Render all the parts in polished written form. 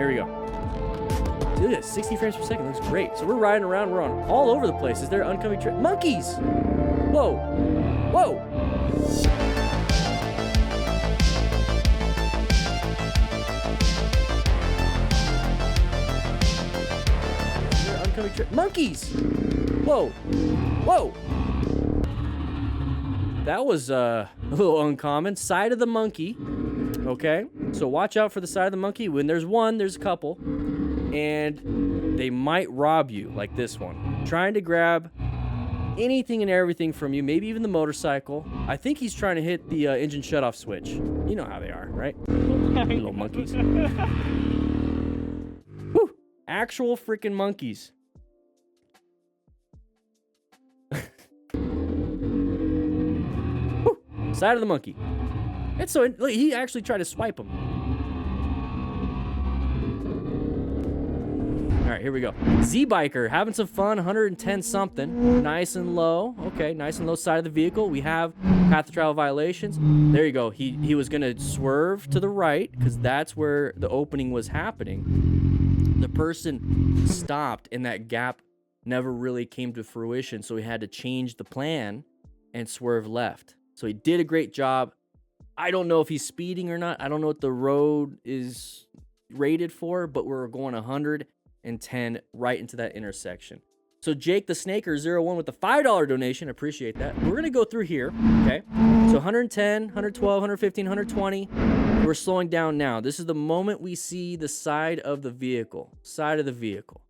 There we go. See, look at this, 60 frames per second. Looks great. So we're riding around. We're on all over the place. Is there oncoming monkeys? Whoa. Whoa. Is there oncoming monkeys? Whoa. Whoa. That was a little uncommon. Side of the monkey. Okay. So watch out for the side of the monkey. When there's one, there's a couple. And they might rob you like this one. Trying to grab anything and everything from you, maybe even the motorcycle. I think he's trying to hit the engine shutoff switch. You know how they are, right? Little monkeys. Whew. Actual freaking monkeys. Whew. Side of the monkey. It's so look, he actually tried to swipe him. All right, here we go. Z-Biker, having some fun, 110 something. Nice and low. Okay, nice and low side of the vehicle. We have path of travel violations. There you go. He was going to swerve to the right because that's where the opening was happening. The person stopped and that gap never really came to fruition, so he had to change the plan and swerve left. So he did a great job. I don't know if he's speeding or not. I don't know what the road is rated for, but we're going 110 right into that intersection. So Jake the Snaker 01 with the $5 donation. Appreciate that. We're going to go through here. Okay. So 110, 112, 115, 120. We're slowing down now. This is the moment we see the side of the vehicle. Side of the vehicle.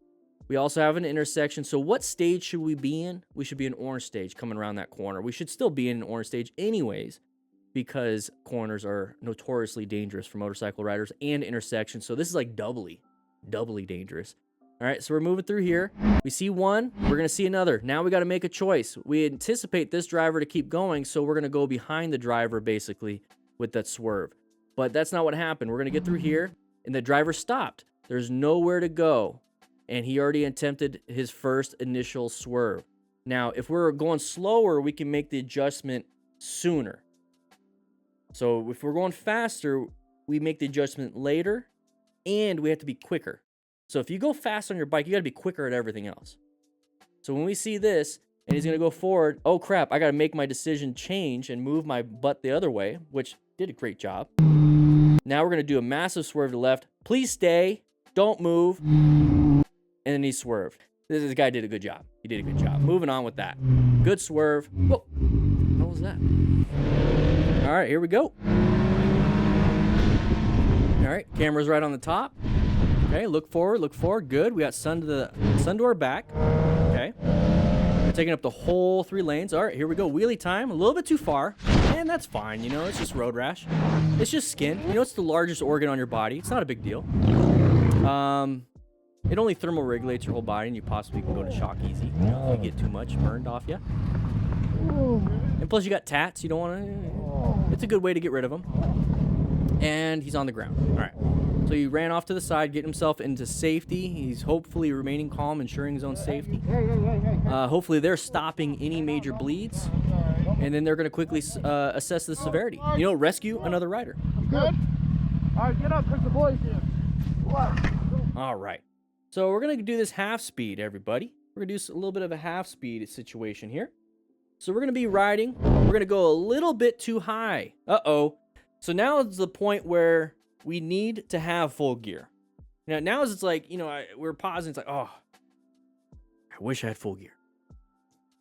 We also have an intersection. So what stage should we be in? We should be in orange stage coming around that corner. We should still be in an orange stage anyways, because corners are notoriously dangerous for motorcycle riders and intersections. So this is like doubly dangerous. All right, so we're moving through here. We see one, we're gonna see another. Now we gotta make a choice. We anticipate this driver to keep going, so we're gonna go behind the driver basically with that swerve. But that's not what happened. We're gonna get through here, and the driver stopped. There's nowhere to go, and he already attempted his first initial swerve. Now, if we're going slower, we can make the adjustment sooner. So if we're going faster, we make the adjustment later, and we have to be quicker. So if you go fast on your bike, you got to be quicker at everything else. So when we see this, and he's going to go forward, oh crap, I got to make my decision change and move my butt the other way, which did a great job. Now we're going to do a massive swerve to the left. Please stay. Don't move. And then he swerved. This guy did a good job. He did a good job. Moving on with that. Good swerve. Whoa. What was that? All right, here we go. All right, camera's right on the top. Okay, look forward, good. We got sun to our back. Okay. We're taking up the whole 3 lanes. All right, here we go. Wheelie time, a little bit too far. And that's fine, you know, it's just road rash. It's just skin. You know, it's the largest organ on your body. It's not a big deal. It only thermal regulates your whole body, and you possibly can go to shock easy, you know, if you get too much burned off you. And plus you got tats, you don't want to, it's a good way to get rid of them. And he's on the ground. All right. So he ran off to the side, getting himself into safety. He's hopefully remaining calm, ensuring his own safety. Hopefully they're stopping any major bleeds, and then they're going to quickly assess the severity. You know, rescue another rider. I'm good. All right, get up, because the boys here. All right. So we're going to do this half speed, everybody. We're going to do a little bit of a half speed situation here. So we're going to be riding. We're going to go a little bit too high. Uh-oh. So now it's the point where we need to have full gear. Now it's like, you know, we're pausing. It's like, oh, I wish I had full gear.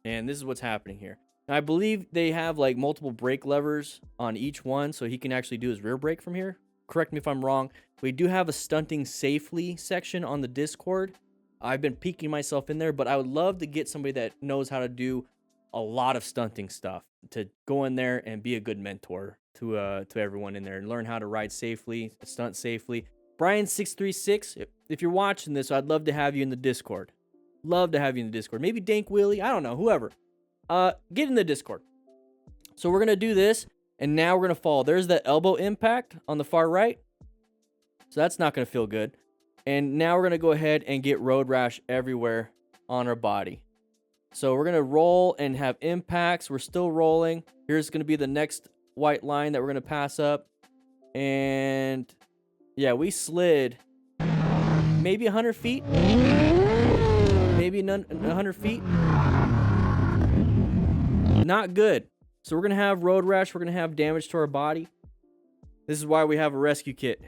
And this is what's happening here. Now, I believe they have like multiple brake levers on each one, so he can actually do his rear brake from here. Correct me if I'm wrong. We do have a stunting safely section on the Discord. I've been peeking myself in there, but I would love to get somebody that knows how to do a lot of stunting stuff to go in there and be a good mentor to everyone in there and learn how to ride safely, stunt safely. Brian636, if you're watching this, I'd love to have you in the Discord. Love to have you in the Discord. Maybe Dank Wheelie, I don't know, whoever. Get in the Discord. So we're going to do this, and now we're going to fall. There's that elbow impact on the far right. So that's not going to feel good. And now we're going to go ahead and get road rash everywhere on our body. So we're going to roll and have impacts. We're still rolling. Here's going to be the next white line that we're going to pass up. And yeah, we slid maybe 100 feet. Maybe 100 feet. Not good. So we're gonna have road rash. We're gonna have damage to our body. This is why we have a rescue kit.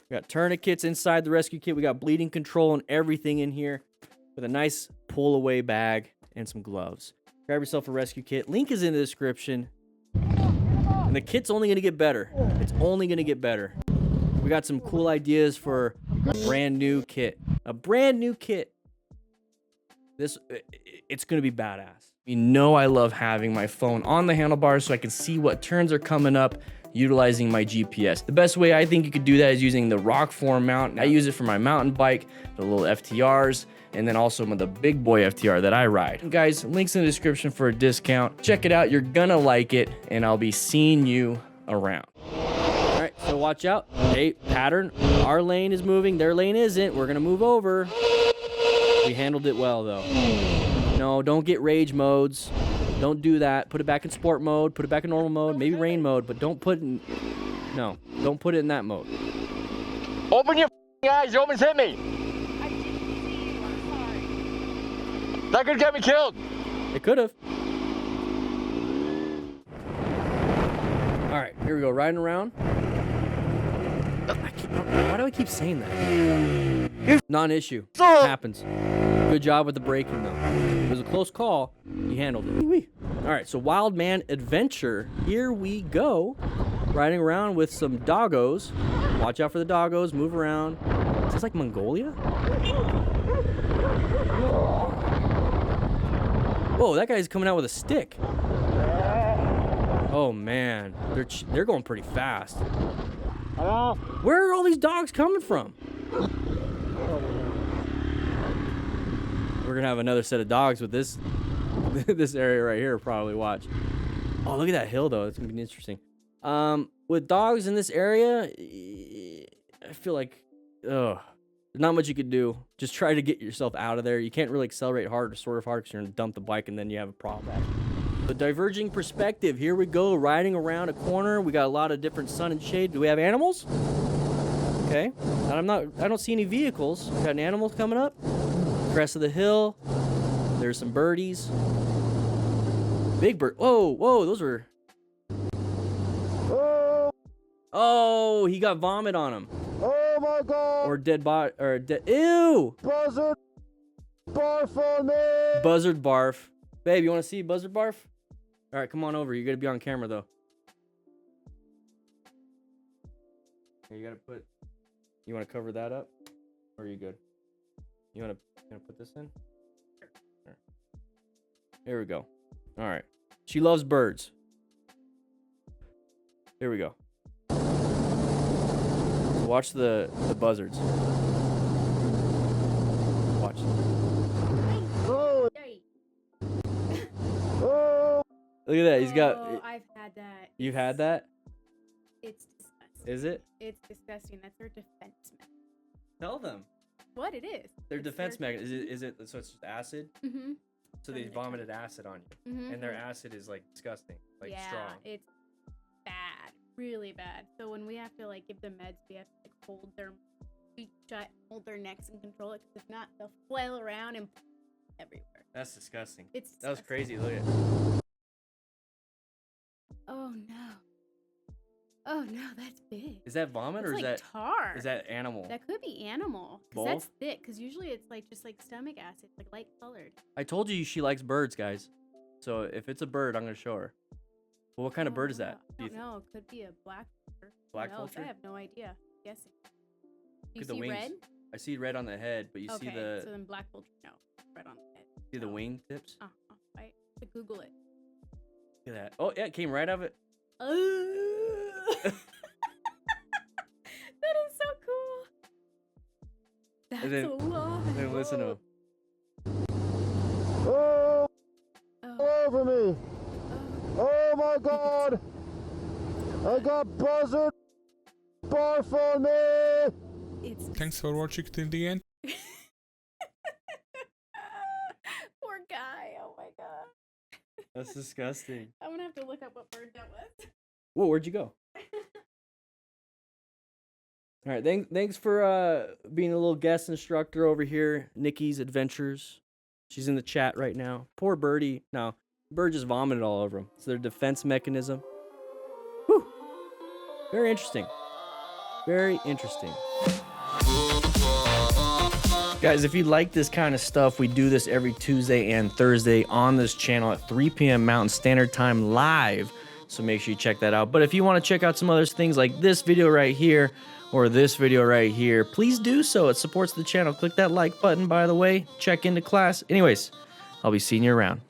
We got tourniquets inside the rescue kit. We got bleeding control and everything in here with a nice pull away bag and some gloves. Grab yourself a rescue kit. Link is in the description. And the kit's only gonna get better. It's only gonna get better. We got some cool ideas for a brand new kit. A brand new kit. It's gonna be badass. You know I love having my phone on the handlebars so I can see what turns are coming up utilizing my GPS. The best way I think you could do that is using the ROKFORM mount. I use it for my mountain bike, the little FTRs, and then also the big boy FTR that I ride. And guys, links in the description for a discount. Check it out, you're gonna like it, and I'll be seeing you around. All right, so watch out. Hey, pattern, our lane is moving, their lane isn't. We're gonna move over. We handled it well though. No, don't get rage modes. Don't do that. Put it back in sport mode. Put it back in normal mode. Maybe rain mode, but don't put it in... No, don't put it in that mode. Open your eyes. You almost hit me. I didn't see you. I'm sorry. That could get me killed. It could have. All right, here we go. Riding around. Why do I keep saying that? Non-issue. Happens. Good job with the braking, though. It was a close call. You handled it. All right, so Wild Man Adventure. Here we go. Riding around with some doggos. Watch out for the doggos. Move around. Is this like Mongolia? Whoa, that guy's coming out with a stick. Oh man, they're going pretty fast. Where are all these dogs coming from? We're gonna have another set of dogs with this this area right here. Probably watch. Oh, look at that hill though. It's gonna be interesting. With dogs in this area, I feel like, there's not much you could do. Just try to get yourself out of there. You can't really accelerate hard or swerve hard because you're gonna dump the bike and then you have a problem. The diverging perspective. Here we go, riding around a corner. We got a lot of different sun and shade. Do we have animals? Okay. And I don't see any vehicles. Got an animal coming up. Crest of the hill. There's some birdies. Big bird. Whoa, whoa, those were... Oh, he got vomit on him. Oh my god! Or dead body, or dead... Ew! Buzzard Barf on me! Buzzard Barf. Babe, you want to see Buzzard Barf? All right, come on over. You're going to be on camera, though. Here, you got to put... You want to cover that up? Or are you good? You want to put this in? Sure. Here we go. All right. She loves birds. Here we go. So watch the buzzards. Watch. Oh, Yay. oh. Look at that. He's got... Oh, I've had that. You've had that? It's disgusting. Is it? It's disgusting. That's their defense mechanism. Tell them. What it is. Their It's defense mechanism. Is it so it's just acid? Mm-hmm. So they vomited acid on you. Mm-hmm. And their acid is like disgusting. Like yeah, strong. it's bad. Really bad. So when we have to like give them meds, we have to like hold their feet shut, hold their necks and control it. Because if not, they'll flail around and everywhere. That's disgusting. It's That was disgusting. crazy. Look at Oh no. Oh no, that's big. Is that vomit It's or like tar. is that animal? That could be animal. Because that's Both? thick. Because usually it's like just like stomach acid, like light colored. I told you she likes birds, guys. So if it's a bird, I'm gonna show her. Well, what kind of bird is that? I don't know. It could be a black vulture. Who Black knows? vulture? I have no idea. Guessing. Do you Look at the see wings. red? I see red on the head, but you Okay, see the so then black vulture, no. Red on the head. see the wing tips? I to Google it. Look at that. Oh yeah, it came right out of it. That is so cool. That's then- a lot. And then listen to him. Oh, Oh, all over me! oh. Oh my god! I got Buzzard Barf on me! It's Thanks for watching till the end. poor guy. Oh my god. That's disgusting. I'm gonna have to look up what bird that was. Whoa, where'd you go? All right, thanks for being a little guest instructor over here, Nikki's Adventures. She's in the chat right now. Poor Birdie. No, Bird just vomited all over him. It's their defense mechanism. Whew. Very interesting. Very interesting. Guys, if you like this kind of stuff, we do this every Tuesday and Thursday on this channel at 3 p.m. Mountain Standard Time live. So make sure you check that out. But if you want to check out some other things like this video right here or this video right here, please do so. It supports the channel. Click that like button, by the way. Check into class. Anyways, I'll be seeing you around.